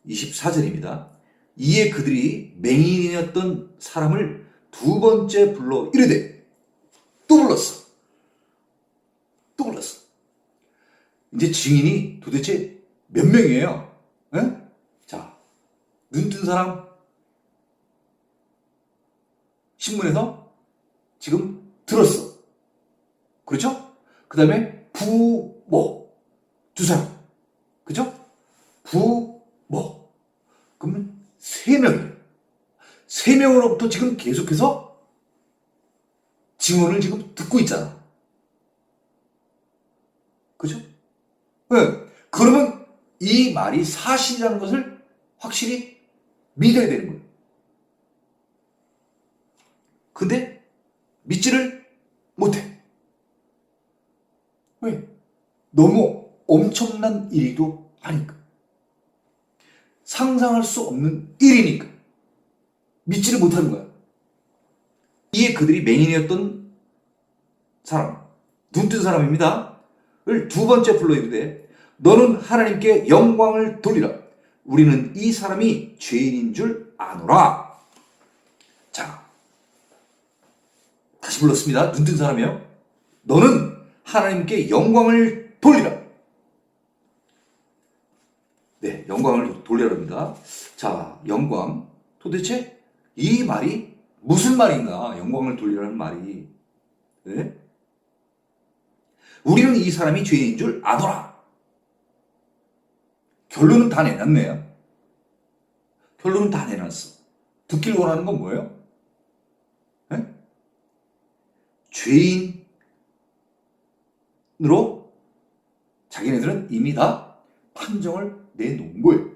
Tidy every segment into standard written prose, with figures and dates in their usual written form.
24절입니다. 이에 그들이 맹인이었던 사람을 두 번째 불러 이르되, 또 불렀어. 또 불렀어. 이제 증인이 도대체 몇 명이에요? 에? 자, 눈 뜬 사람 신문에서 지금 들었어. 그렇죠? 그 다음에 부모 두 사람. 그죠? 부모. 그러면 3명이에요. 3명으로부터 지금 계속해서 증언을 지금 듣고 있잖아. 그죠? 네. 그러면 이 말이 사실이라는 것을 확실히 믿어야 되는 거예요. 근데 믿지를 못해. 왜? 너무 엄청난 일이기도 하니까. 상상할 수 없는 일이니까. 믿지를 못하는 거야. 이에 그들이 맹인이었던 사람, 눈뜬 사람입니다. 을 두 번째 불러 이르되, 너는 하나님께 영광을 돌리라. 우리는 이 사람이 죄인인 줄 아노라. 자, 다시 불렀습니다. 눈뜬 사람이요. 너는 하나님께 영광을 돌리라. 네, 영광을 돌리랍니다. 자, 영광. 도대체 이 말이 무슨 말인가? 영광을 돌리라는 말이. 네? 우리는 이 사람이 죄인인 줄 아노라. 결론은 다 내놨네요. 결론은 다 내놨어. 듣길 원하는 건 뭐예요? 네? 죄인으로 자기네들은 이미 다 판정을 내놓은 거예요.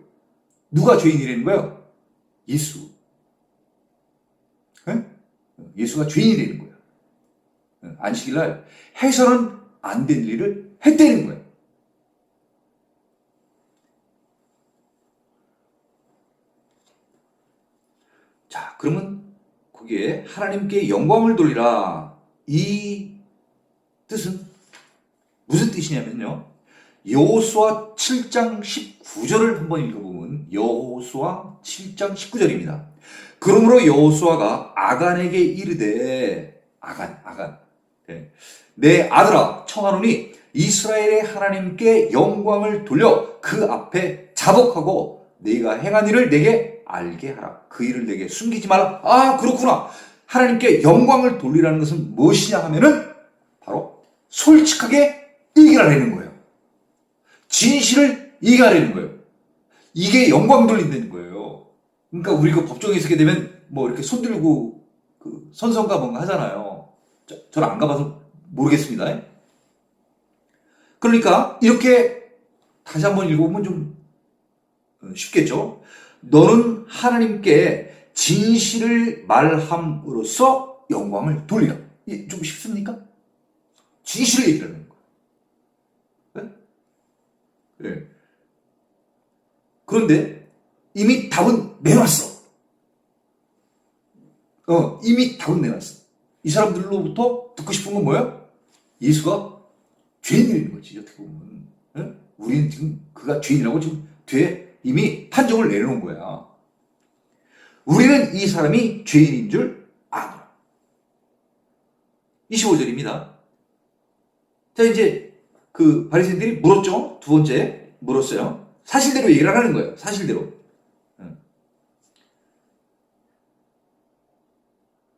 누가 죄인이라는 거예요? 예수. 네? 예수가 죄인이라는 거예요. 안식일날 해서는 안 된 일을 했다는 거예요. 자, 그러면 거기에 하나님께 영광을 돌리라. 이 뜻은 무슨 뜻이냐면요. 여호수아 7장 19절을 한번 읽어보면 여호수아 7장 19절입니다. 그러므로 여호수아가 아간에게 이르되, 아간. 네. 내 아들아 청하노니 이스라엘의 하나님께 영광을 돌려 그 앞에 자복하고 네가 행한 일을 내게 알게 하라. 그 일을 내게 숨기지 말라. 아, 그렇구나. 하나님께 영광을 돌리라는 것은 무엇이냐 하면은 바로 솔직하게 얘기하라는 거예요. 진실을 얘기하라는 거예요. 이게 영광 돌린다는 거예요. 그러니까 우리가 법정에 서게 되면 뭐 이렇게 손 들고 그 선선가 뭔가 하잖아요. 저는 안 가봐서 모르겠습니다. 그러니까 이렇게 다시 한번 읽어보면 좀 쉽겠죠. 너는 하나님께 진실을 말함으로써 영광을 돌리라. 좀 쉽습니까? 진실을 얘기하는 거예요. 네? 네. 그런데 이미 답은 내놨어. 이미 답은 내놨어. 이 사람들로부터 듣고 싶은 건 뭐야? 예수가 죄인이라는 거지, 어떻게 보면. 네? 우리는 지금 그가 죄인이라고 지금 뒤에 이미 판정을 내려놓은 거야. 우리는 이 사람이 죄인인 줄 아노라. 25절입니다. 자, 이제 그 바리새인들이 물었죠. 두 번째 물었어요. 사실대로 얘기를 하는 거예요. 사실대로.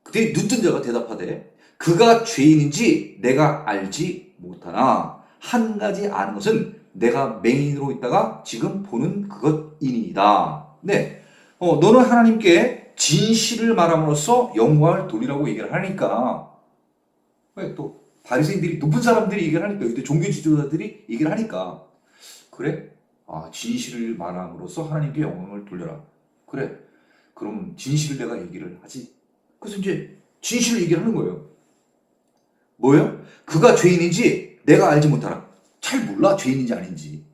그때 눈뜬 자가 대답하되, 그가 죄인인지 내가 알지 못하나 한 가지 아는 것은 내가 맹인으로 있다가 지금 보는 그것이니이다. 네, 너는 하나님께 진실을 말함으로써 영광을 돌리라고 얘기를 하니까, 왜 또 바리새인들이, 높은 사람들이 얘기를 하니까, 그때 종교 지도자들이 얘기를 하니까, 그래? 아, 진실을 말함으로써 하나님께 영광을 돌려라. 그래, 그럼 진실을 내가 얘기를 하지. 그래서 이제 진실을 얘기를 하는 거예요. 뭐예요? 그가 죄인인지 내가 알지 못하라. 잘 몰라, 죄인인지 아닌지.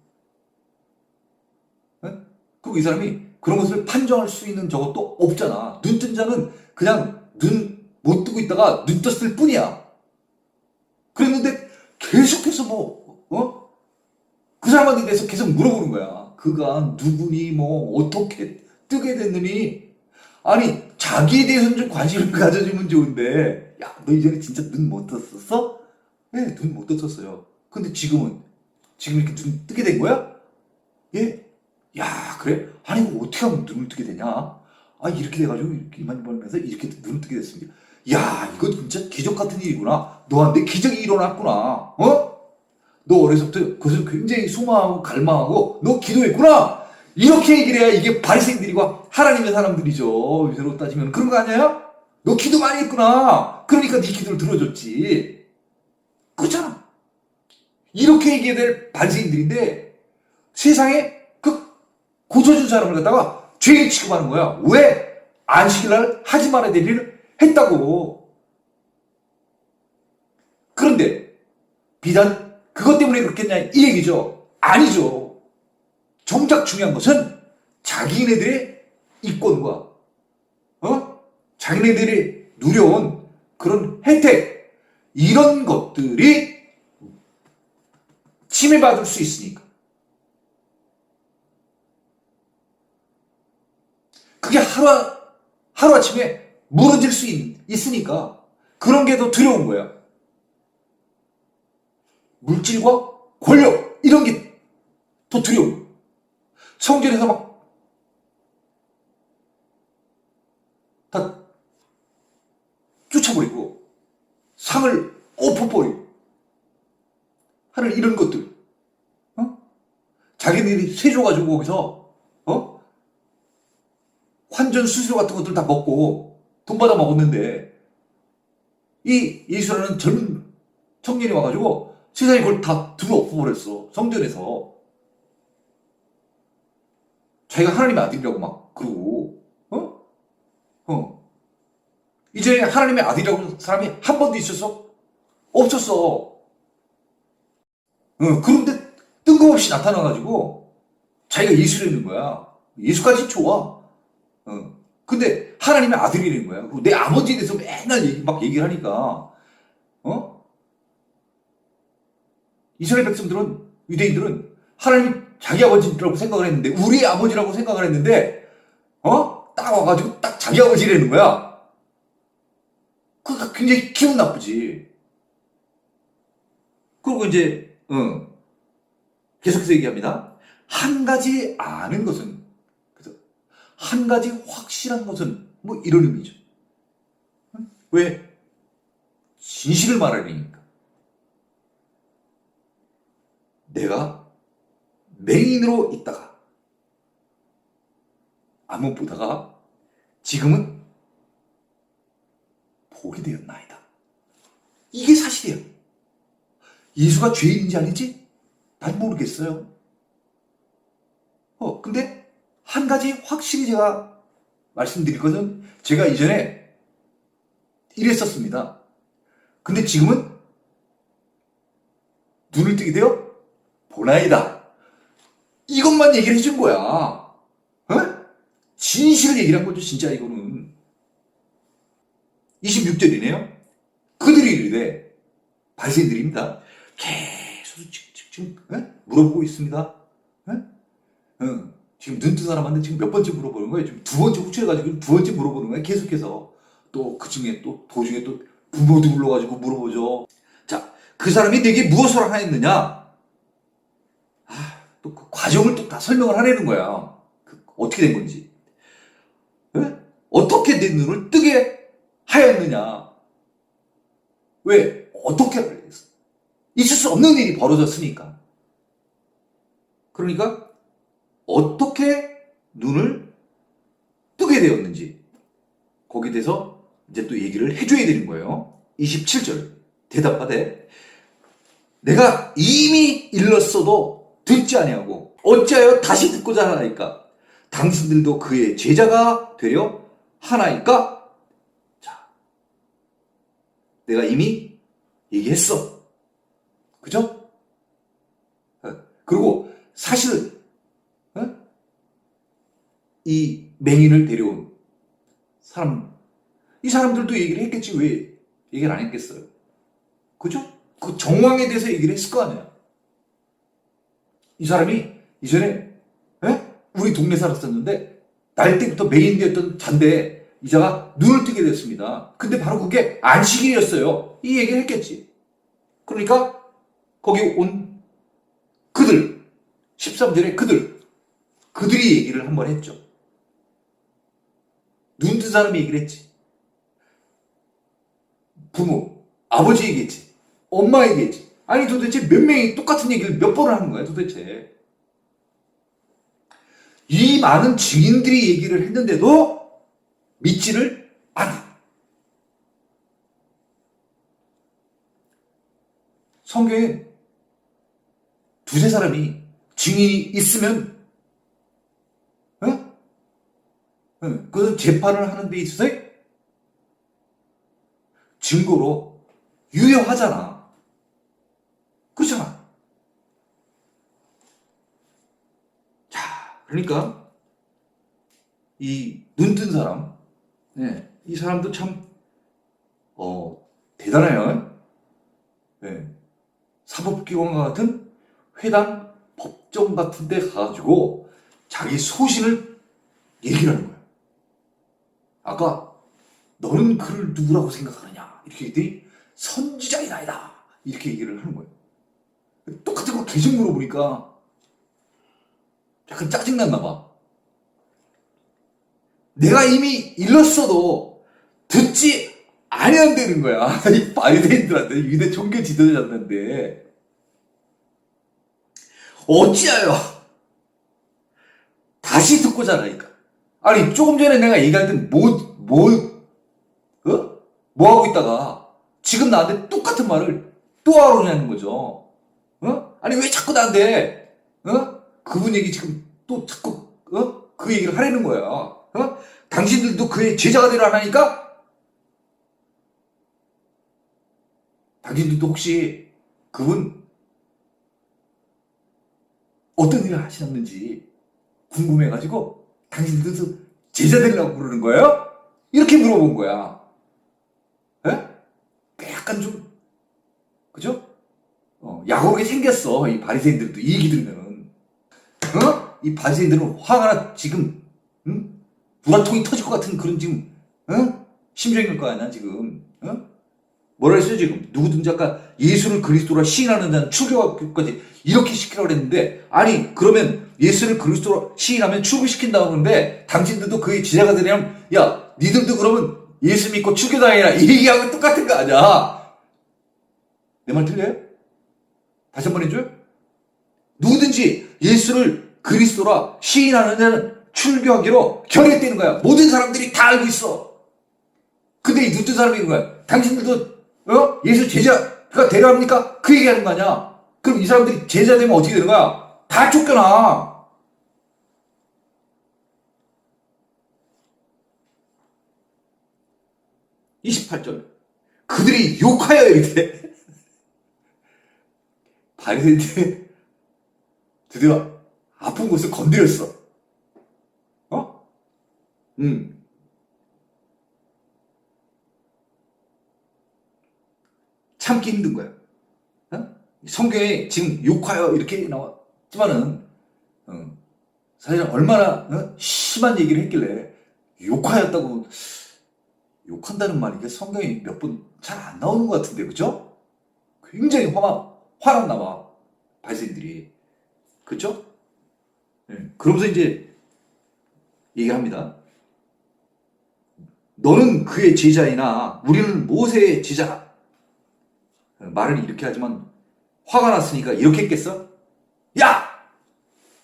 네? 그리고 이 사람이 그런 것을 판정할 수 있는 저것도 없잖아. 눈 뜬 자는 그냥 눈 못 뜨고 있다가 눈 떴을 뿐이야. 그랬는데 계속해서 그 사람한테 대해서 계속 물어보는 거야. 그가 누구니 뭐 어떻게 뜨게 됐느니. 아니 자기에 대해서는 좀 관심을 가져주면 좋은데, 야 너 이전에 진짜 눈 못 떴었어? 네, 눈 못 떴었어요. 근데 지금 이렇게 눈 뜨게 된 거야? 예? 야 그래? 아니 이거 어떻게 하면 눈을 뜨게 되냐? 아 이렇게 돼가지고 이렇게 이만 벌면서 이렇게 눈을 뜨게 됐습니다. 야 이거 진짜 기적 같은 일이구나. 너한테 기적이 일어났구나. 어? 너 어려서부터 그것을 굉장히 소망하고 갈망하고 너 기도했구나. 이렇게 얘기를 해야 이게 바리새인들이고 하나님의 사람들이죠. 요새로 따지면 그런 거 아니야? 너 기도 많이 했구나. 그러니까 네 기도를 들어줬지. 그렇잖아. 이렇게 얘기해야 될 바리새인들인데 세상에 그 고쳐준 사람을 갖다가 죄인 취급하는 거야. 왜? 안식일날 하지 말아야 될 일을 했다고. 그런데 비단 그것 때문에 그렇겠냐 이 얘기죠. 아니죠. 정작 중요한 것은 자기네들의 이권과 자기네들이 누려온 그런 혜택, 이런 것들이 침해받을 수 있으니까. 그게 하루아침에 무너질 수 있으니까 그런 게 더 두려운 거야. 물질과 권력, 이런 게 더 두려워. 성전에서 막 다 쫓아버리고 상을 엎어버리고 하는 이런 것들. 자기들이 세줘가지고 거기서 환전 수수료 같은 것들 다 먹고 돈 받아 먹었는데, 이 예수라는 젊은 청년이 와가지고 세상에 그걸 다 두루 엎어버렸어. 성전에서. 자기가 하나님의 아들이라고 막 그러고. 이전에 하나님의 아들이라고 하는 사람이 한 번도 있었어? 없었어. 그런데 뜬금없이 나타나가지고 자기가 예수라는 거야. 예수까지 좋아. 근데 하나님의 아들이라는 거야. 그리고 내 아버지에 대해서 맨날 막 얘기를 하니까, 이스라엘 백성들은, 유대인들은 하나님이 자기 아버지라고 생각을 했는데, 우리 아버지라고 생각을 했는데, 딱 와가지고 딱 자기 아버지라는 거야. 그러니까 굉장히 기분 나쁘지. 그리고 이제, 계속해서 얘기합니다. 한 가지 아는 것은, 한 가지 확실한 것은, 뭐 이런 의미죠. 왜? 진실을 말하려니까. 내가 맹인으로 있다가 안 못 보다가 지금은 보게 되었나이다. 이게 사실이에요. 예수가 죄인인지 아닌지 난 모르겠어요. 근데 한 가지 확실히 제가 말씀드릴 것은, 제가 이전에 이랬었습니다. 근데 지금은 눈을 뜨게 되어 보나이다. 이것만 얘기를 해준 거야. 진실을 얘기를 한 거죠, 진짜 이거는. 26절이네요. 그들이 이르되, 바리새인들입니다. 계속 지금 물어보고 있습니다. 지금 눈 뜬 사람한테 지금 몇 번째 물어보는 거예요. 지금 두 번째 후출해가지고 두 번째 물어보는 거예요. 계속해서. 또 그 중에 또 도중에 또 부모도 불러가지고 물어보죠. 자, 그 사람이 내게 무엇을 하였느냐? 또 그 과정을 또 다 설명을 하려는 거야. 어떻게 된 건지. 어떻게 내 눈을 뜨게 하였느냐? 왜? 어떻게 하겠어? 있을 수 없는 일이 벌어졌으니까. 그러니까 어떻게 눈을 뜨게 되었는지 거기에 대해서 이제 또 얘기를 해줘야 되는 거예요. 27절 대답하되, 내가 이미 일렀어도 듣지 아니하고 어찌하여 다시 듣고자 하나이까? 당신들도 그의 제자가 되려 하나이까? 자, 내가 이미 얘기했어. 그죠? 그리고 사실은 이 맹인을 데려온 사람, 이 사람들도 얘기를 했겠지. 왜 얘기를 안 했겠어요? 그죠? 그 정황에 대해서 얘기를 했을 거 아니야. 이 사람이 이전에 우리 동네 살았었는데 날 때부터 메인이었던 잔데 이자가 눈을 뜨게 됐습니다. 근데 바로 그게 안식일이었어요. 이 얘기를 했겠지. 그러니까 거기 온 그들 13절에 그들이 얘기를 한번 했죠. 눈 뜬 사람이 얘기를 했지. 부모, 아버지 얘기했지. 엄마 얘기했지. 아니 도대체 몇 명이 똑같은 얘기를 몇 번을 하는 거야 도대체. 이 많은 증인들이 얘기를 했는데도 믿지를 않아. 성경에 두세 사람이 증인이 있으면 그 재판을 하는 데 있어서 증거로 유효하잖아. 그렇잖아. 자, 그러니까 이 눈 뜬 사람, 이 사람도 참 대단해요. 사법기관과 같은 회당, 법정 같은 데 가가지고 자기 소신을 얘기를 하는 거야. 아까 너는 그를 누구라고 생각하느냐 이렇게 했더니 선지자이나이다 이렇게 얘기를 하는 거예요. 똑같은 거 계속 물어보니까 약간 짜증났나 봐. 내가 이미 일렀어도 듣지 아니한다는 거야. 이 바리새인들한테, 유대 종교 지도자들한테. 어찌하여 다시 듣고자 하니까. 아니 조금 전에 내가 얘기할 땐 뭐 하고 있다가 지금 나한테 똑같은 말을 또 하려냐는 거죠. 아니 왜 자꾸 나한테 그분 얘기 지금 또 자꾸 그 얘기를 하려는 거야. 당신들도 그의 제자가 되려 하니까 당신들도 혹시 그분 어떤 일을 하셨는지 궁금해가지고 당신들도 제자 되려고 그러는 거예요? 이렇게 물어본 거야. 약간 좀 그죠? 약오르게 생겼어. 이 바리새인들도 이 얘기 들으면은 이 바리새인들은 화가 나 지금 누라통이 터질 것 같은 그런 지금 심정일 거 아니야 지금. 뭐라 했어요 지금? 누구든지 아까 예수를 그리스도라 시인하는 자는 출교까지 이렇게 시키라고 그랬는데, 아니 그러면 예수를 그리스도라 시인하면 출교시킨다고 하는데 당신들도 그의 제자가 되려면 야 니들도 그러면 예수 믿고 출교당해라 이 얘기하고 똑같은 거 아니야. 내 말 틀려요? 다시 한번 해줘요. 누구든지 예수를 그리스도라 시인하는 자는 출교하기로 결의했다는 거야. 모든 사람들이 다 알고 있어. 근데 이 눈 뜬 사람이 있는 거야. 당신들도 예수 제자가 되려 합니까? 그 얘기하는 거 아니야. 그럼 이 사람들이 제자 되면 어떻게 되는 거야? 다 쫓겨나. 28절. 그들이 욕하여 이렇게 바리새인들 드디어 아픈 곳을 건드렸어. 참기 힘든 거야. 성경에 지금 욕하여 이렇게 나왔지만은 사실 얼마나 심한 얘기를 했길래 욕하였다고. 욕한다는 말이 성경에 몇 번 잘 안 나오는 것 같은데, 그죠? 굉장히 화났나 봐, 바리새인들이. 그죠? 그러면서 이제 얘기합니다. 너는 그의 제자이나 우리는 모세의 제자. 말을 이렇게 하지만 화가 났으니까 이렇게 했겠어? 야!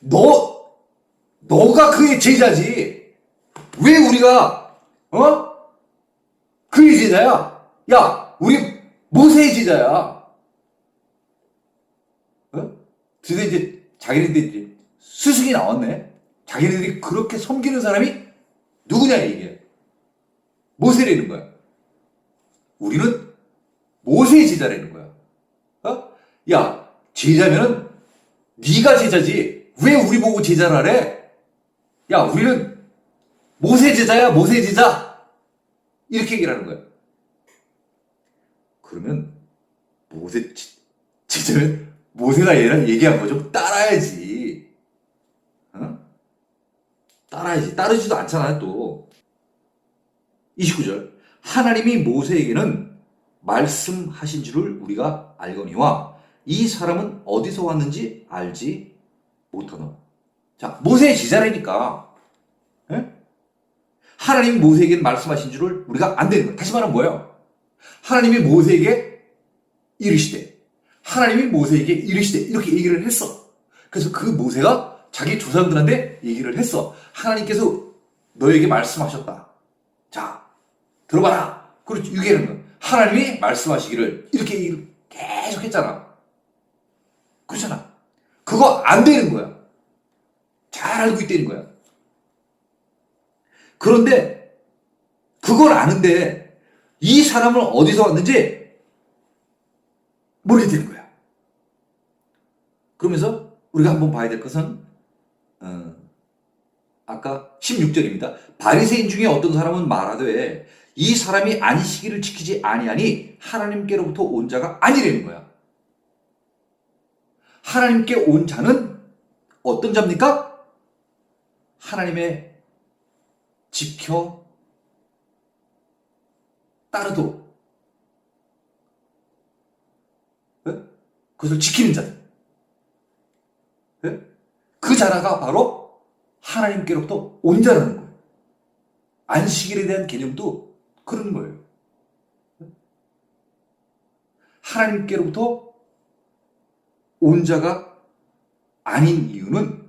너가 그의 제자지. 왜 우리가 그의 제자야? 야, 우리 모세의 제자야. 드디어 이제 자기네들이 스승이 나왔네. 자기네들이 그렇게 섬기는 사람이 누구냐 이게. 모세라는 거야. 우리는 모세의 제자라는 거야. 야, 제자면은 네가 제자지. 왜 우리 보고 제자라래? 야, 우리는 모세 제자야, 모세 제자. 이렇게 얘기를 하는 거야. 그러면 모세 제자면 모세가 얘랑 얘기한 거 좀 따라야지. 따라야지. 따르지도 않잖아요, 또. 29절. 하나님이 모세에게는 말씀하신 줄을 우리가 알거니와 이 사람은 어디서 왔는지 알지 못하노. 자, 모세의 제자라니까. 예? 하나님이 모세에게 말씀하신 줄을 우리가 안 되는 거예요. 다시 말하면 뭐예요? 하나님이 모세에게 이르시되, 하나님이 모세에게 이르시되 이렇게 얘기를 했어. 그래서 그 모세가 자기 조상들한테 얘기를 했어. 하나님께서 너에게 말씀하셨다. 자, 들어봐라. 그렇지. 유기하는 거야. 하나님이 말씀하시기를 이렇게 얘기를 계속 했잖아. 그렇잖아. 그거 안 되는 거야. 잘 알고 있다는 거야. 그런데 그걸 아는데 이 사람은 어디서 왔는지 모르게 되는 거야. 그러면서 우리가 한번 봐야 될 것은 아까 16절입니다. 바리새인 중에 어떤 사람은 말하되 이 사람이 안식일을 지키지 아니하니 하나님께로부터 온 자가 아니라는 거야. 하나님께 온 자는 어떤 자입니까? 하나님의 지켜 따르도록 그것을 지키는 자들. 그 자라가 바로 하나님께로부터 온 자라는 거예요. 안식일에 대한 개념도 그런 거예요. 하나님께로부터 온 자가 아닌 이유는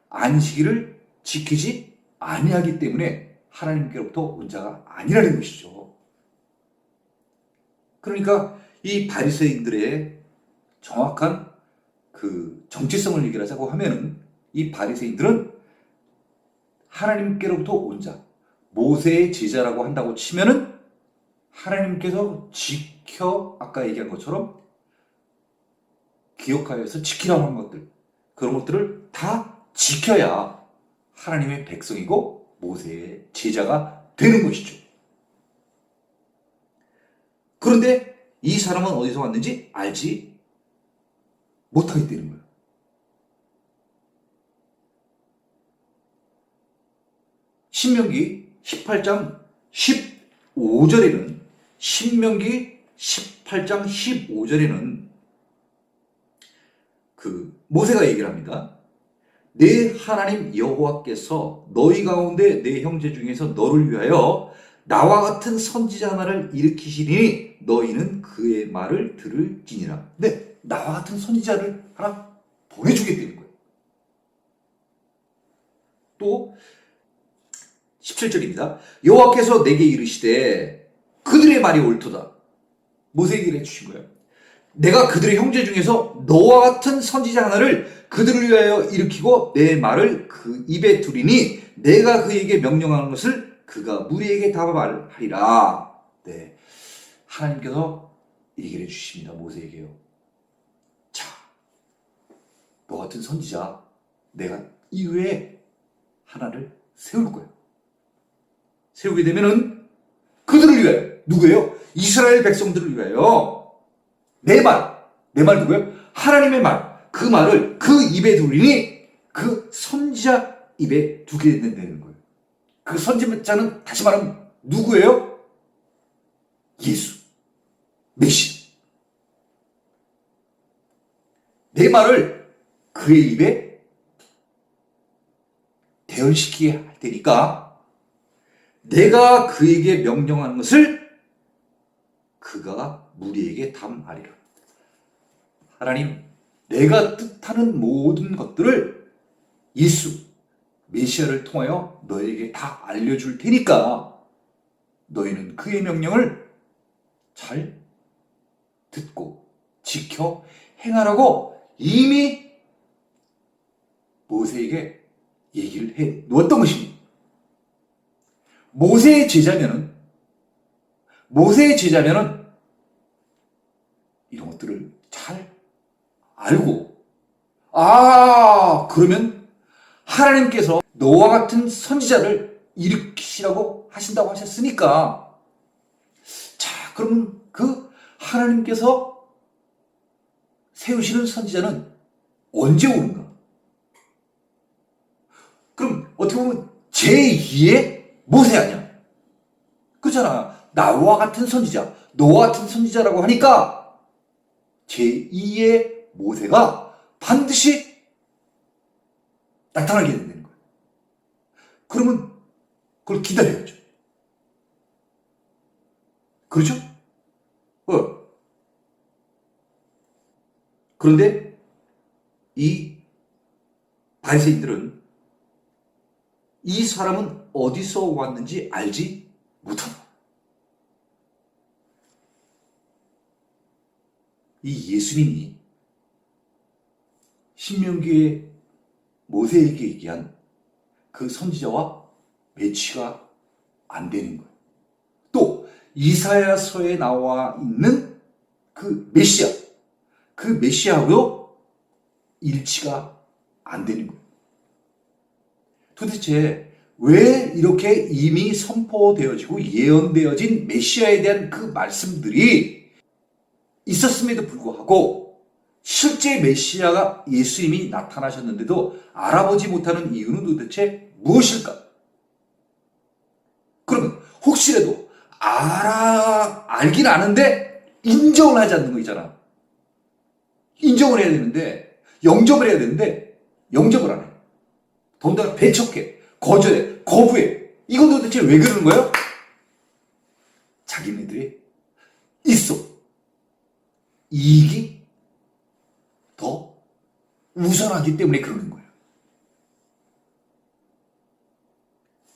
안식일을 지키지 아니하기 때문에 하나님께로부터 온 자가 아니라는 것이죠. 그러니까 이 바리새인들의 정확한 그 정체성을 얘기하자고 하면은 이 바리새인들은 하나님께로부터 온 자, 모세의 제자라고 한다고 치면은 하나님께서 아까 얘기한 것처럼 기억하여서 지키라고 한 것들, 그런 것들을 다 지켜야 하나님의 백성이고 모세의 제자가 되는 것이죠. 그런데 이 사람은 어디서 왔는지 알지 못하게 되는 거예요. 신명기 18장 15절에는 그 모세가 얘기를 합니다. 내 하나님 여호와께서 너희 가운데 내 형제 중에서 너를 위하여 나와 같은 선지자 하나를 일으키시니 너희는 그의 말을 들을지니라. 네, 나와 같은 선지자를 하나 보내주겠다는 거예요. 또 17절입니다. 여호와께서 내게 이르시되 그들의 말이 옳도다. 모세에게 해주신 거예요. 내가 그들의 형제 중에서 너와 같은 선지자 하나를 그들을 위하여 일으키고 내 말을 그 입에 두리니 내가 그에게 명령하는 것을 그가 무리에게 다 말하리라. 네, 하나님께서 얘기를 해주십니다. 모세에게요. 자, 너 같은 선지자 내가 이후에 하나를 세울 거야. 세우게 되면은 그들을 위하여, 누구예요? 이스라엘 백성들을 위하여 내 말 누구예요? 하나님의 말, 그 말을 그 입에 두리니 그 선지자 입에 두게 된다는 거예요. 그 선지자는 다시 말하면 누구예요? 예수, 메시아. 내 말을 그의 입에 대언시키게 할 테니까 내가 그에게 명령하는 것을 그가 무리에게 담하리라. 하나님, 내가 뜻하는 모든 것들을 예수, 메시아를 통하여 너에게 다 알려줄 테니까 너희는 그의 명령을 잘 듣고 지켜 행하라고 이미 모세에게 얘기를 해 놓았던 것입니다. 모세의 제자면은 이런 것들을 잘 알고, 그러면 하나님께서 너와 같은 선지자를 일으키시라고 하신다고 하셨으니까, 자, 그러면 그 하나님께서 세우시는 선지자는 언제 오는가? 그럼 어떻게 보면 제2의 모세 아니야. 그렇잖아. 나와 같은 선지자, 너와 같은 선지자라고 하니까 제2의 모세가 반드시 나타나게 된다는 거예요. 그러면 그걸 기다려야죠. 그렇죠? 그런데 이 바리새인들은 이 사람은 어디서 왔는지 알지 못한다. 이 예수님이 신명기에 모세에게 얘기한 그 선지자와 매치가 안 되는 거예요. 또 이사야서에 나와 있는 그 메시아, 그 메시아하고도 일치가 안 되는 거예요. 도대체 왜 이렇게 이미 선포되어지고 예언되어진 메시아에 대한 그 말씀들이 있었음에도 불구하고 실제 메시아가 예수님이 나타나셨는데도 알아보지 못하는 이유는 도대체 무엇일까? 그러면 혹시라도 알긴 아는데 인정을 하지 않는 거 있잖아. 인정을 해야 되는데, 영접을 해야 되는데 영접을 안 해. 더군다나 배척해, 거절해, 거부해. 이건 도대체 왜 그러는 거예요? 자기네들이 있어. 이익이 더 우선하기 때문에 그러는 거예요.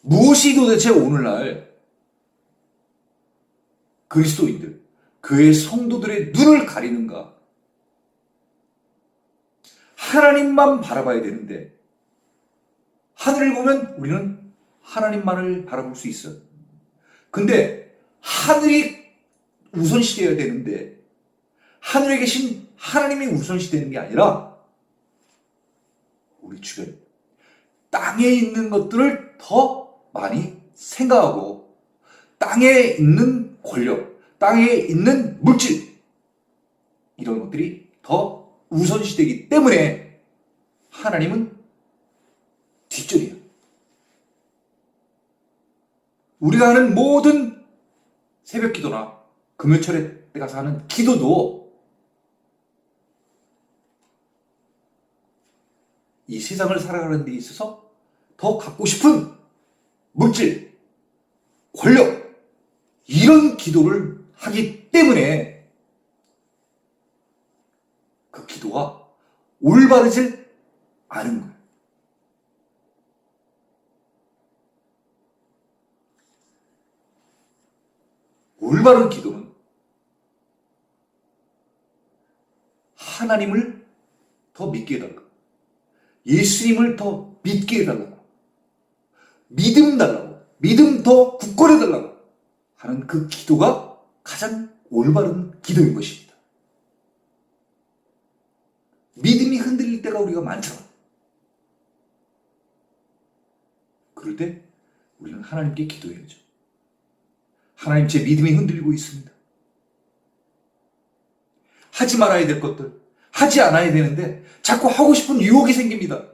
무엇이 도대체 오늘날 그리스도인들, 교회 성도들의 눈을 가리는가? 하나님만 바라봐야 되는데 하늘을 보면 우리는 하나님만을 바라볼 수 있어요. 근데 하늘이 우선시되어야 되는데 하늘에 계신 하나님이 우선시되는 게 아니라 우리 주변 땅에 있는 것들을 더 많이 생각하고 땅에 있는 권력, 땅에 있는 물질 이런 것들이 더 우선시되기 때문에 하나님은 뒷줄이야. 우리가 하는 모든 새벽 기도나 금요철에 때 가서 하는 기도도 이 세상을 살아가는 데 있어서 더 갖고 싶은 물질, 권력 이런 기도를 하기 때문에 그 기도가 올바르질 않은 거예요. 올바른 기도는 하나님을 더 믿게 해달라고, 예수님을 더 믿게 해달라고, 믿음 달라고, 믿음 더 굳건해달라고 하는 그 기도가 가장 올바른 기도인 것입니다. 믿음이 흔들릴 때가 우리가 많잖아. 그럴 때 우리는 하나님께 기도해야죠. 하나님, 제 믿음이 흔들리고 있습니다. 하지 말아야 될 것들, 하지 않아야 되는데 자꾸 하고 싶은 유혹이 생깁니다.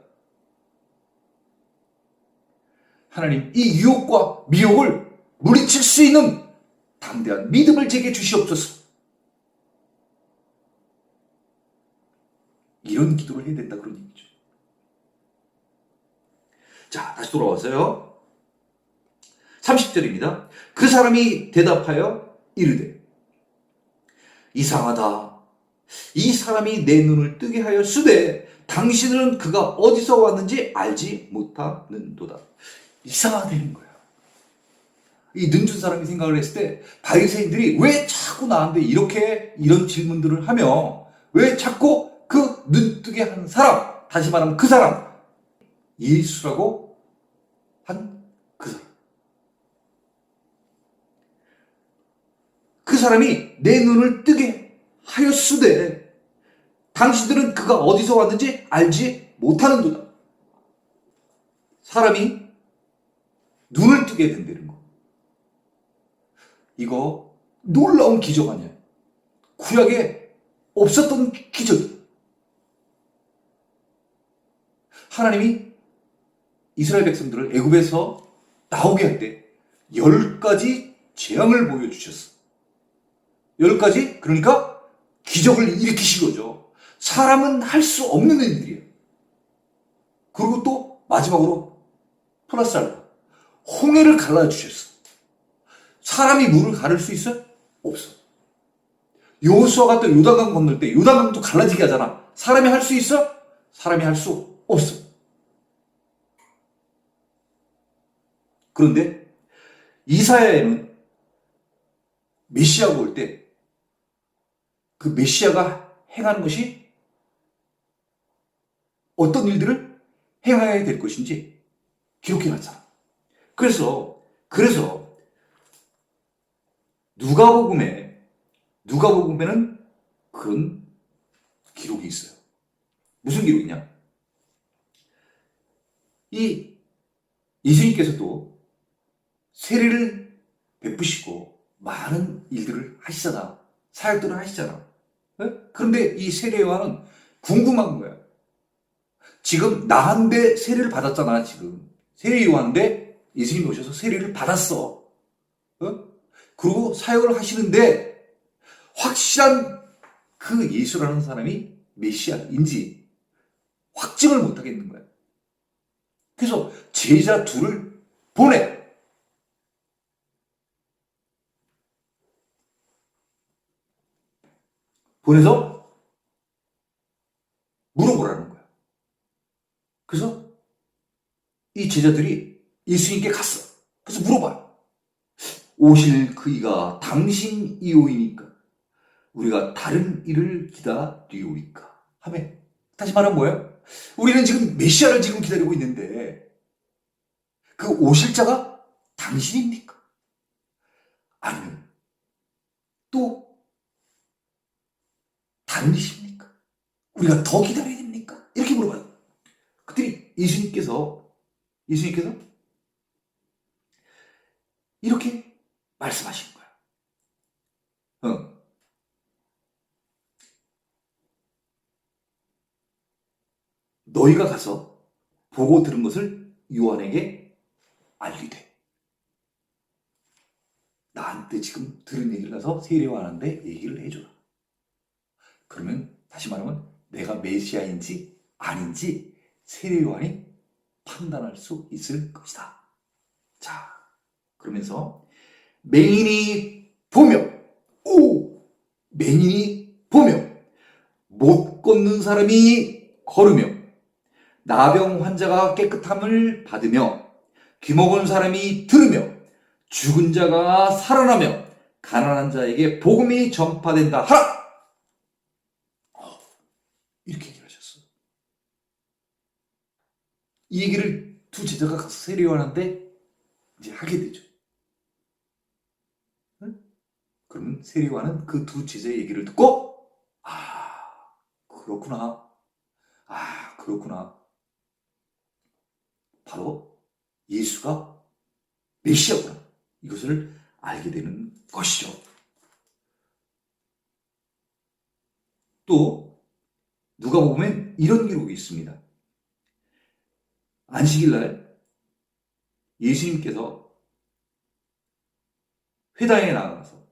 하나님, 이 유혹과 미혹을 물리칠 수 있는 담대한 믿음을 제게 주시옵소서. 이런 기도를 해야 된다, 그런 얘기죠. 자, 다시 돌아와서요. 30절입니다. 그 사람이 대답하여 이르되 이상하다. 이 사람이 내 눈을 뜨게 하였으되 당신은 그가 어디서 왔는지 알지 못하는도다. 이상하다는 거야. 이 눈뜬 사람이 생각을 했을 때 바리새인들이 왜 자꾸 나한테 이런 질문들을 하며 왜 자꾸 그 눈뜨게 한 사람, 다시 말하면 그 사람, 예수라고 한 그 사람. 그 사람이 내 눈을 뜨게 하였으되 당신들은 그가 어디서 왔는지 알지 못하는도다. 사람이 눈을 뜨게 된다는 거. 이거 놀라운 기적 아니야. 구약에 없었던 기적이야. 하나님이 이스라엘 백성들을 애굽에서 나오게 할 때 10가지 재앙을 보여주셨어. 10가지? 그러니까 기적을 일으키신 거죠. 사람은 할 수 없는 일들이에요. 그리고 또 마지막으로 플러스 알파. 홍해를 갈라주셨어. 사람이 물을 가를 수 있어? 없어. 여호수아가 또 요단강 건널 때 요단강도 갈라지게 하잖아. 사람이 할 수 있어? 사람이 할 수 없어. 그런데 이사야에는 메시아가 올 때 그 메시아가 행하는 것이 어떤 일들을 행해야 될 것인지 기록해놨잖아. 그래서 누가복음에는 그런 기록이 있어요. 무슨 기록이냐? 이 예수님께서도 세례를 베푸시고 많은 일들을 하시잖아. 사역들을 하시잖아. 네? 그런데 이 세례 요한은 궁금한 거야. 지금 나한테 세례를 받았잖아. 지금 세례 요한인데 예수님이 오셔서 세례를 받았어. 그리고 사역을 하시는데 확실한 그 예수라는 사람이 메시아인지 확증을 못 하겠는 거야. 그래서 제자 둘을 보내. 보내서 물어보라는 거야. 그래서 이 제자들이 예수님께 갔어. 그래서 물어봐요. 오실 그이가 당신이오이니까 우리가 다른 일을 기다리오이까 하며, 다시 말하면 뭐예요? 우리는 지금 메시아를 지금 기다리고 있는데 그 오실 자가 당신입니까? 아니면 또 다른 이십니까? 우리가 더 기다려야 됩니까? 이렇게 물어봐요. 그때 예수님께서 이렇게 말씀하신 거야. 너희가 가서 보고 들은 것을 요한에게 알리되. 나한테 지금 들은 얘기를 가서 세례 요한한테 얘기를 해줘라. 그러면 다시 말하면 내가 메시아인지 아닌지 세례 요한이 판단할 수 있을 것이다. 자, 그러면서 맹인이 보며 못 걷는 사람이 걸으며 나병 환자가 깨끗함을 받으며 귀먹은 사람이 들으며 죽은 자가 살아나며 가난한 자에게 복음이 전파된다 하라. 이렇게 얘기를 하셨어. 이 얘기를 두 제자가 가서 세례 요한한테 이제 하게 되죠. 그러면 세례 요한은 그 두 제자의 얘기를 듣고 그렇구나. 바로 예수가 메시아구나. 이것을 알게 되는 것이죠. 또 누가복음엔 이런 기록이 있습니다. 안식일날 예수님께서 회당에 나가서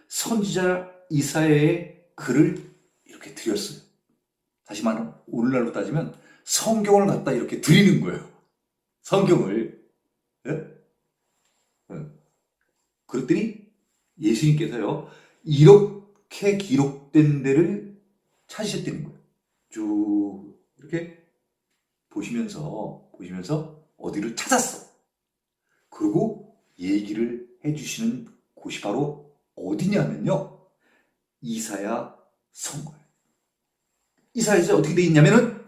선지자 이사야의 글을 이렇게 드렸어요. 다시 말하면 오늘날로 따지면 성경을 갖다 이렇게 드리는 거예요. 성경을. 그랬더니 예수님께서요, 이렇게 기록된 데를 찾으셨다는 거예요. 쭉 이렇게 보시면서 어디를 찾았어. 그리고 얘기를 해주시는 곳이 바로 어디냐면요, 이사야 선거예요. 이사야서 어떻게 돼 있냐면은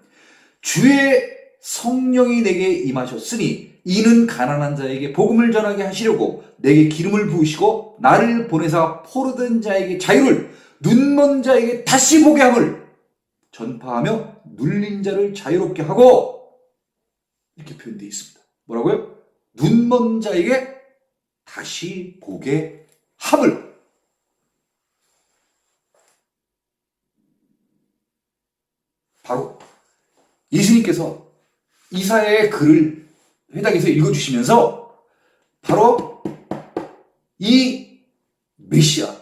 주의 성령이 내게 임하셨으니 이는 가난한 자에게 복음을 전하게 하시려고 내게 기름을 부으시고 나를 보내사 포로된 자에게 자유를, 눈먼 자에게 다시 보게 함을 전파하며 눌린 자를 자유롭게 하고, 이렇게 표현되어 있습니다. 뭐라고요? 눈먼 자에게 다시 보게 함을. 바로 예수님께서 이사야의 글을 회당에서 읽어주시면서 바로 이 메시아,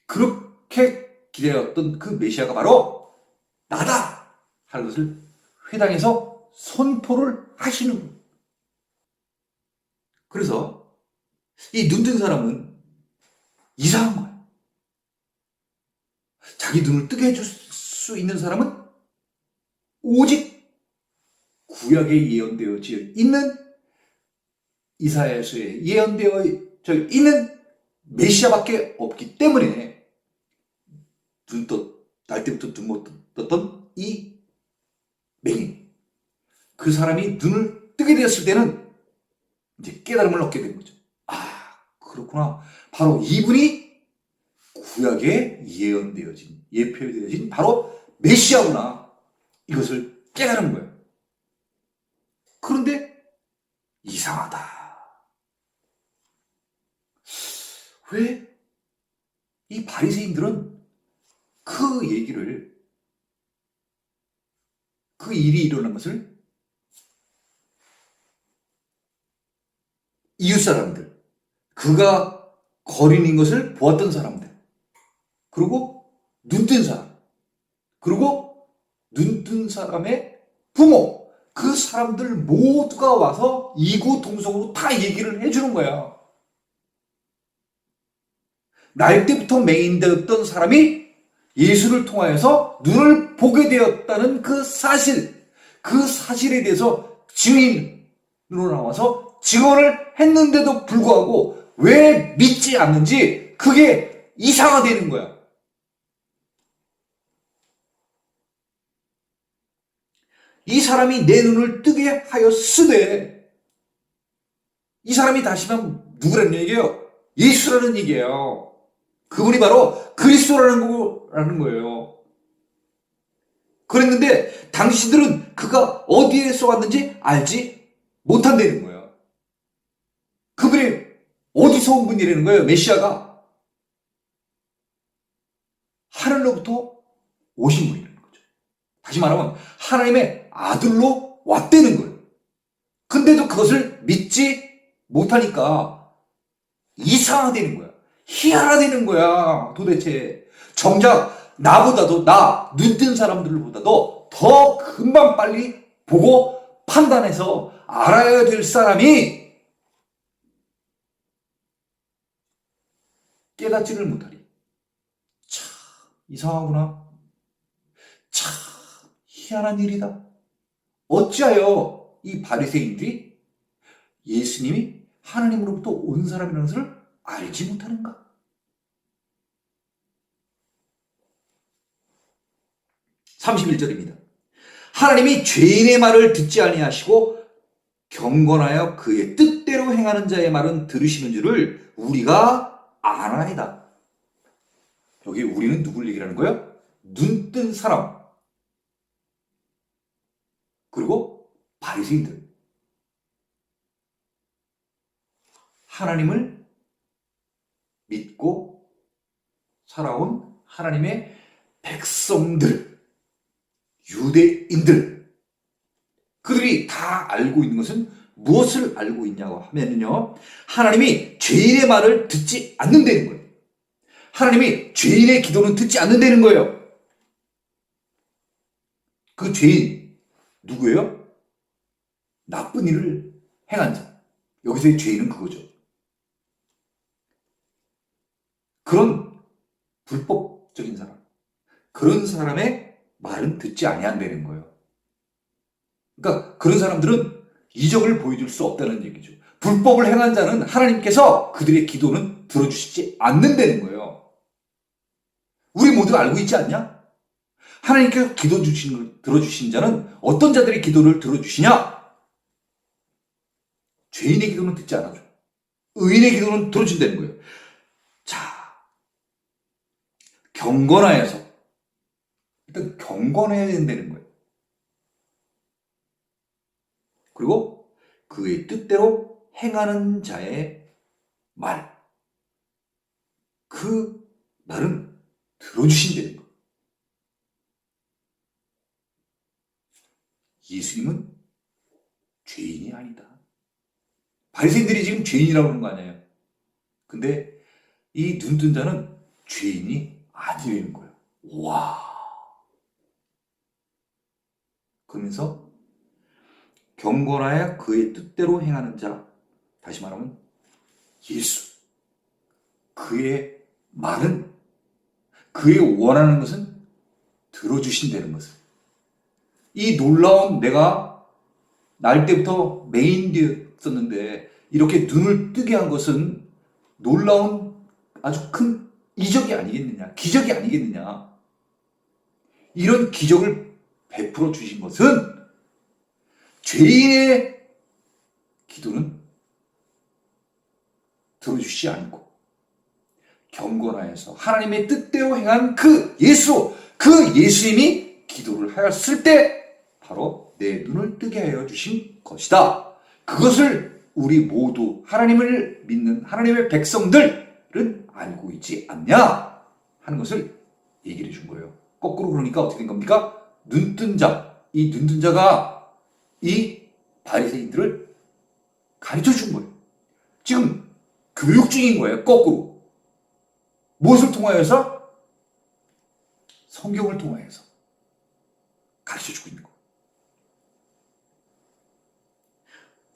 그렇게 기다렸던 그 메시아가 바로 나다 하는 것을 회당에서 선포를 하시는 거예요. 그래서 이 눈뜬 사람은 이상한 거예요. 자기 눈을 뜨게 해줄 수 있는 사람은 오직 구약에 예언되어져 있는 이사야서에 예언되어져 있는 메시아밖에 없기 때문에 날 때부터 눈 못 떴던 이 맹인, 그 사람이 눈을 뜨게 되었을 때는 이제 깨달음을 얻게 된 거죠. 아, 그렇구나. 바로 이분이 구약에 예언되어진, 예표되어진 바로 메시아구나. 이것을 깨달은 거예요. 그런데 이상하다. 왜 이 바리새인들은 그 얘기를, 그 일이 일어난 것을 이웃 사람들, 그가 거린인 것을 보았던 사람들, 그리고 눈뜬 사람, 그리고 눈뜬 사람의 부모, 그 사람들 모두가 와서 이구동성으로 다 얘기를 해주는 거야. 날 때부터 맹인되었던 사람이 예수를 통하여서 눈을 보게 되었다는 그 사실에 대해서 증인으로 나와서 증언을 했는데도 불구하고 왜 믿지 않는지 그게 이상하가 되는 거야. 이 사람이 내 눈을 뜨게 하였으되, 이 사람이 다시면 누구라는 얘기예요? 예수라는 얘기예요. 그분이 바로 그리스도라는 거예요. 그랬는데 당신들은 그가 어디에서 왔는지 알지 못한다는 거예요. 그분이 어디서 온 분이라는 거예요. 메시아가 하늘로부터 오신 분이라는 거죠. 다시 말하면 하나님의 아들로 왔다는 거예요. 근데도 그것을 믿지 못하니까 이상하다는 거야. 희한하다는 거야. 도대체 정작 나보다도, 나 눈뜬 사람들보다도 더 금방 빨리 보고 판단해서 알아야 될 사람이 깨닫지를 못하리. 참 이상하구나. 참 희한한 일이다. 어찌하여 이 바리새인들이 예수님이 하나님으로부터 온 사람이라는 것을 알지 못하는가? 31절입니다. 하나님이 죄인의 말을 듣지 아니하시고 경건하여 그의 뜻대로 행하는 자의 말은 들으시는 줄을 우리가 아나이다. 여기 우리는 누굴 얘기하는 거예요? 눈뜬 사람, 그리고 바리새인들. 하나님을 믿고 살아온 하나님의 백성들, 유대인들, 그들이 다 알고 있는 것은 무엇을 알고 있냐고 하면요, 하나님이 죄인의 말을 듣지 않는다는 거예요. 하나님이 죄인의 기도는 듣지 않는다는 거예요. 그 죄인 누구예요? 나쁜 일을 행한 자. 여기서의 죄인은 그거죠. 그런 불법적인 사람, 그런 사람의 말은 듣지 아니한다는 거예요. 그러니까 그런 사람들은 이적을 보여줄 수 없다는 얘기죠. 불법을 행한 자는 하나님께서 그들의 기도는 들어주시지 않는다는 거예요. 우리 모두 알고 있지 않냐? 하나님께서 들어주신 자는 어떤 자들의 기도를 들어주시냐? 죄인의 기도는 듣지 않아줘. 의인의 기도는 들어준다는 거예요. 자, 경건하여서, 일단 경건해야 된다는 거예요. 그리고 그의 뜻대로 행하는 자의 말, 그 말은 들어주신다는 거예요. 예수님은 죄인이 아니다. 바리새인들이 지금 죄인이라고 하는 거 아니에요. 근데 이 눈뜬 자는 죄인이 아니라는 거예요. 와. 그러면서 경건하여 그의 뜻대로 행하는 자, 다시 말하면 예수, 그의 말은, 그의 원하는 것은 들어주신다는 것을. 이 놀라운, 내가 날 때부터 맹인되었었는데 이렇게 눈을 뜨게 한 것은 놀라운 아주 큰 이적이 아니겠느냐, 기적이 아니겠느냐. 이런 기적을 베풀어 주신 것은 죄인의 기도는 들어주시지 않고 경건하여서 하나님의 뜻대로 행한 그 예수, 그 예수님이 기도를 하였을 때 바로 내 눈을 뜨게 하여 주신 것이다. 그것을 우리 모두 하나님을 믿는 하나님의 백성들은 알고 있지 않냐 하는 것을 얘기를 해준 거예요. 거꾸로 그러니까 어떻게 된 겁니까? 눈뜬 자, 이 눈뜬 자가 이 바리새인들을 가르쳐 준 거예요. 지금 교육 중인 거예요. 거꾸로. 무엇을 통하여서? 성경을 통하여서 가르쳐 주고 있는 거예요.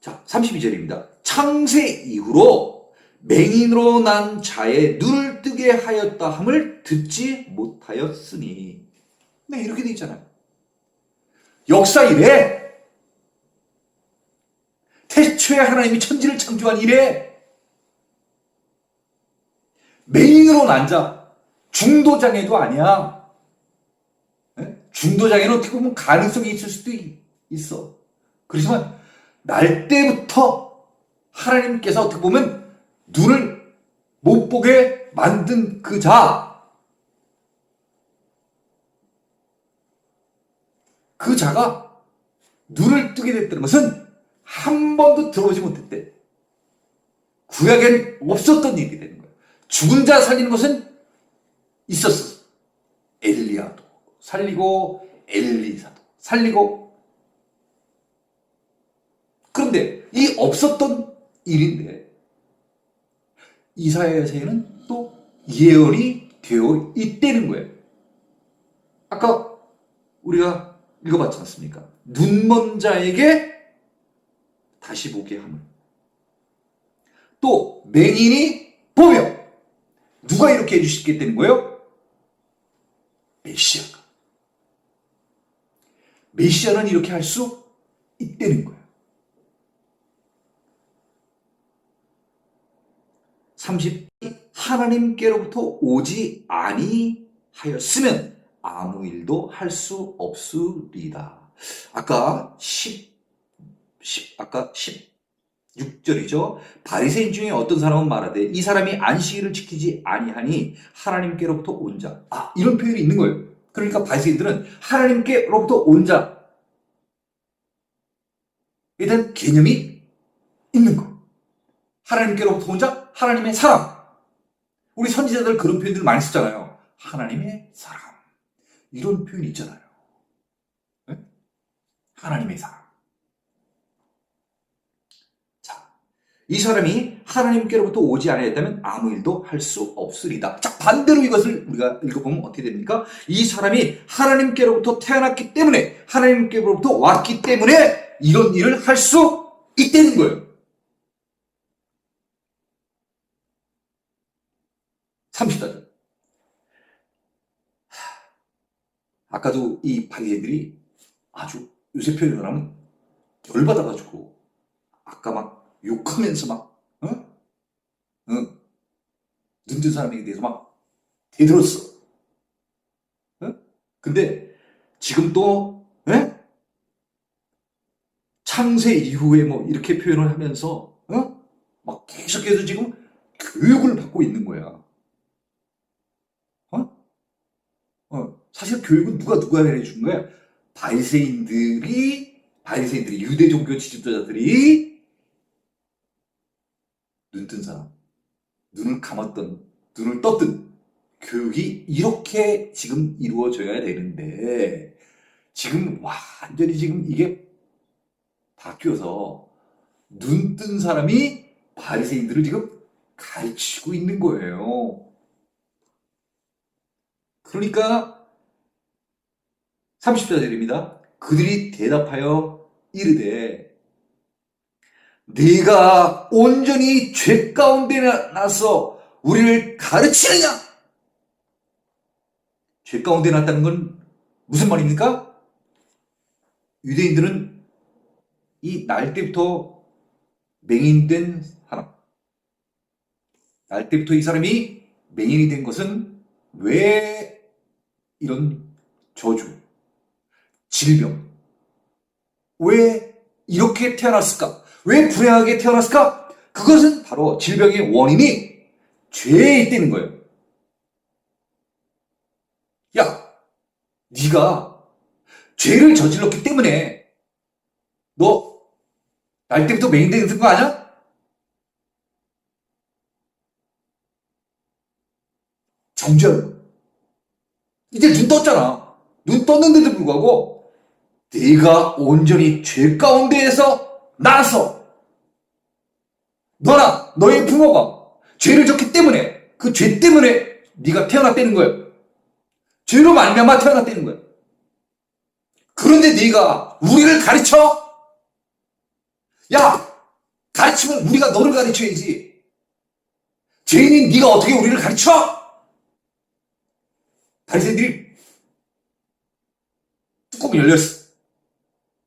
자, 32절입니다. 창세 이후로 맹인으로 난 자의 눈을 뜨게 하였다 함을 듣지 못하였으니. 네, 이렇게 돼 있잖아요. 역사 이래. 태초에 하나님이 천지를 창조한 이래. 맹인으로 난 자, 중도장애도 아니야. 네? 중도장애는 어떻게 보면 가능성이 있을 수도 있어. 그렇지만 날 때부터 하나님께서 어떻게 보면 눈을 못 보게 만든 그 자, 그 자가 눈을 뜨게 됐다는 것은 한 번도 들어보지 못했대. 구약엔 없었던 일이 되는 거예요. 죽은 자 살리는 것은 있었어. 엘리야도 살리고 엘리사도 살리고. 그런데 이 없었던 일인데 이사야서에는 또 예언이 되어 있다는 거예요. 아까 우리가 읽어봤지 않습니까? 눈먼 자에게 다시 보게 함을. 또 맹인이 보며. 누가 이렇게 해주시겠다는 거예요? 메시아가. 메시아는 이렇게 할 수 있다는 거예요. 30. 하나님께로부터 오지 아니하였으면 아무 일도 할 수 없으리다. 아까 16절이죠. 바리새인 중에 어떤 사람은 말하되 이 사람이 안식일을 지키지 아니하니 하나님께로부터 온 자. 이런 표현이 있는 거예요. 그러니까 바리새인들은 하나님께로부터 온 자에 대한 개념이 있는 거예요. 하나님께로부터 온 자, 하나님의 사람. 우리 선지자들 그런 표현들을 많이 쓰잖아요. 하나님의 사람. 이런 표현이 있잖아요. 네? 하나님의 사람. 자, 이 사람이 하나님께로부터 오지 아니하였다면 아무 일도 할 수 없으리다. 자, 반대로 이것을 우리가 읽어보면 어떻게 됩니까? 이 사람이 하나님께로부터 태어났기 때문에, 하나님께로부터 왔기 때문에 이런 일을 할 수 있다는 거예요. 30절. 아까도 이 바리새인들이 아주 요새 표현을 하면 열받아가지고 아까 막 욕하면서 막 눈뜬 사람에게 대해서 막 대들었어. 근데 지금 또 창세 이후에 뭐 이렇게 표현을 하면서 막 계속해서 지금 교육을 받고 있는 거야. 사실 교육은 누가 해준 거야? 바리새인들이 유대 종교 지도자들이 눈뜬 사람, 눈을 감았던, 눈을 떴던 교육이 이렇게 지금 이루어져야 되는데 지금 완전히 지금 이게 바뀌어서 눈 뜬 사람이 바리새인들을 지금 가르치고 있는 거예요. 그러니까 30절입니다. 그들이 대답하여 이르되 네가 온전히 죄 가운데 나서 우리를 가르치느냐? 죄 가운데 났다는 건 무슨 말입니까? 유대인들은 이 날 때부터 맹인된 사람, 날 때부터 이 사람이 맹인이 된 것은 왜 이런 저주, 질병, 왜 이렇게 태어났을까? 왜 불행하게 태어났을까? 그것은 바로 질병의 원인이 죄에 있다는 거예요. 야, 네가 죄를 저질렀기 때문에 너 날 때부터 맹인된 거 아니야? 정죄하는 거야. 이제 눈 떴잖아. 눈 떴는데도 불구하고 네가 온전히 죄 가운데에서 나서 너나 너의 부모가 죄를 졌기 때문에 그 죄 때문에 네가 태어났다는 거예요. 죄로 말미암아 태어났다는 거예요. 그런데 네가 우리를 가르쳐? 야, 가르치면 우리가 너를 가르쳐야지. 죄인인 네가 어떻게 우리를 가르쳐? 바리새인들이 뚜껑이 열렸어.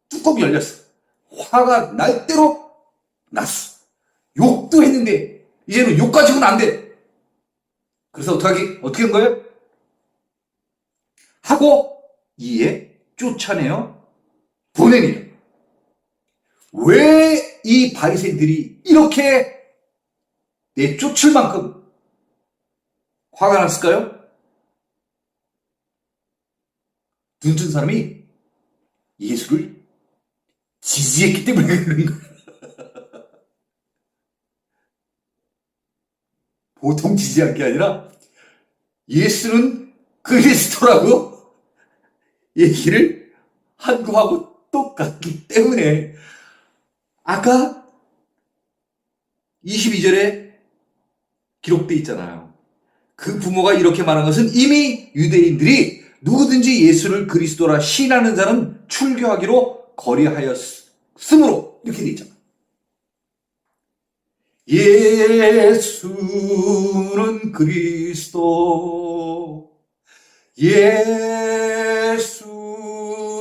뚜껑이 열렸어. 화가 날 대로 났어. 욕도 했는데 이제는 욕 가지고는 안 돼. 그래서 어떻게 한 거예요? 하고 이에 쫓아내어 보내니라. 왜 이 바리새인들이 이렇게 내쫓을 만큼 화가 났을까요? 눈뜬 사람이 예수를 지지했기 때문에 그런 거예요. 보통 지지한 게 아니라 예수는 그리스도라고 얘기를 한 거하고 똑같기 때문에 아까 22절에 기록돼 있잖아요. 그 부모가 이렇게 말한 것은 이미 유대인들이 누구든지 예수를 그리스도라 신하는 자는 출교하기로 거리하였으므로 이렇게 돼 있잖아요. 예수는 그리스도,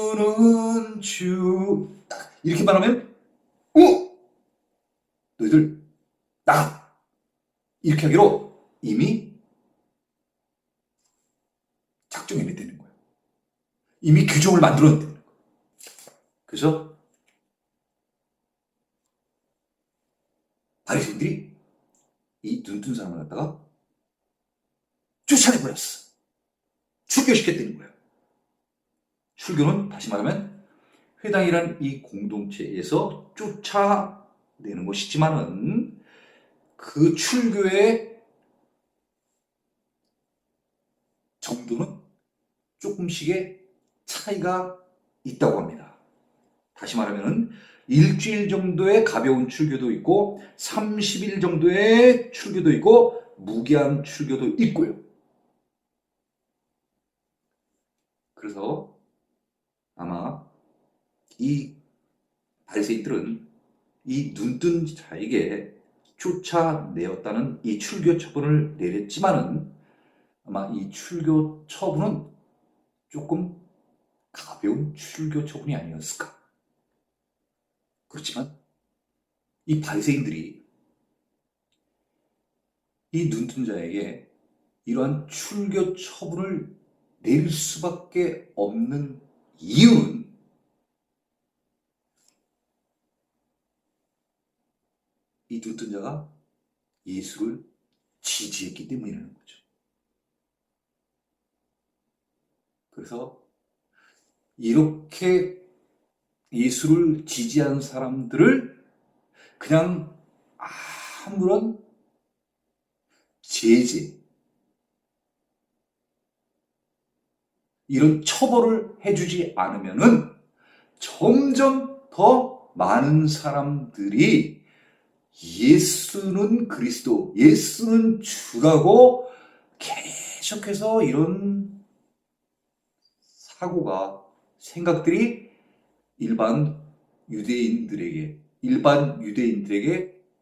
예수는 주. 딱 이렇게 말하면 너희들 나가 이렇게 하기로 이미 작정해내는 거예요. 이미 규정을 만들어내는 거예요. 그래서 바리새인들이 이 눈뜬 사람을 갖다가 쫓아내버렸어. 출교시켰다는 거예요. 출교는 다시 말하면 회당이란 이 공동체에서 쫓아내는 것이지만은 그 출교의 정도는 조금씩의 차이가 있다고 합니다. 다시 말하면 일주일 정도의 가벼운 출교도 있고 30일 정도의 출교도 있고 무기한 출교도 있고요. 그래서 아마 이 바리새인들은 이 눈뜬 자에게 쫓아내었다는 이 출교 처분을 내렸지만은 아마 이 출교 처분은 조금 가벼운 출교 처분이 아니었을까. 그렇지만 이 바리새인들이 이 눈뜬 자에게 이러한 출교 처분을 내릴 수밖에 없는 이유는 이 눈뜬 자가 예수를 지지했기 때문이라는 거죠. 그래서 이렇게 예수를 지지한 사람들을 그냥 아무런 제재, 이런 처벌을 해주지 않으면은 점점 더 많은 사람들이 예수는 그리스도, 예수는 주라고 계속해서 이런 사고가, 생각들이 일반 유대인들에게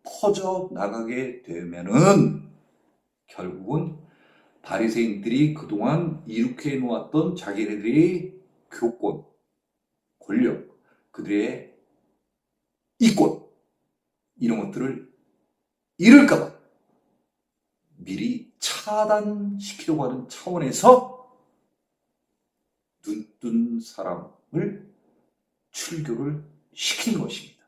퍼져 나가게 되면은 결국은 바리새인들이 그동안 이룩해 놓았던 자기네들의 교권, 권력, 그들의 이권, 이런 것들을 잃을까봐 미리 차단시키려고 하는 차원에서 눈뜬 사람을 출교를 시킨 것입니다.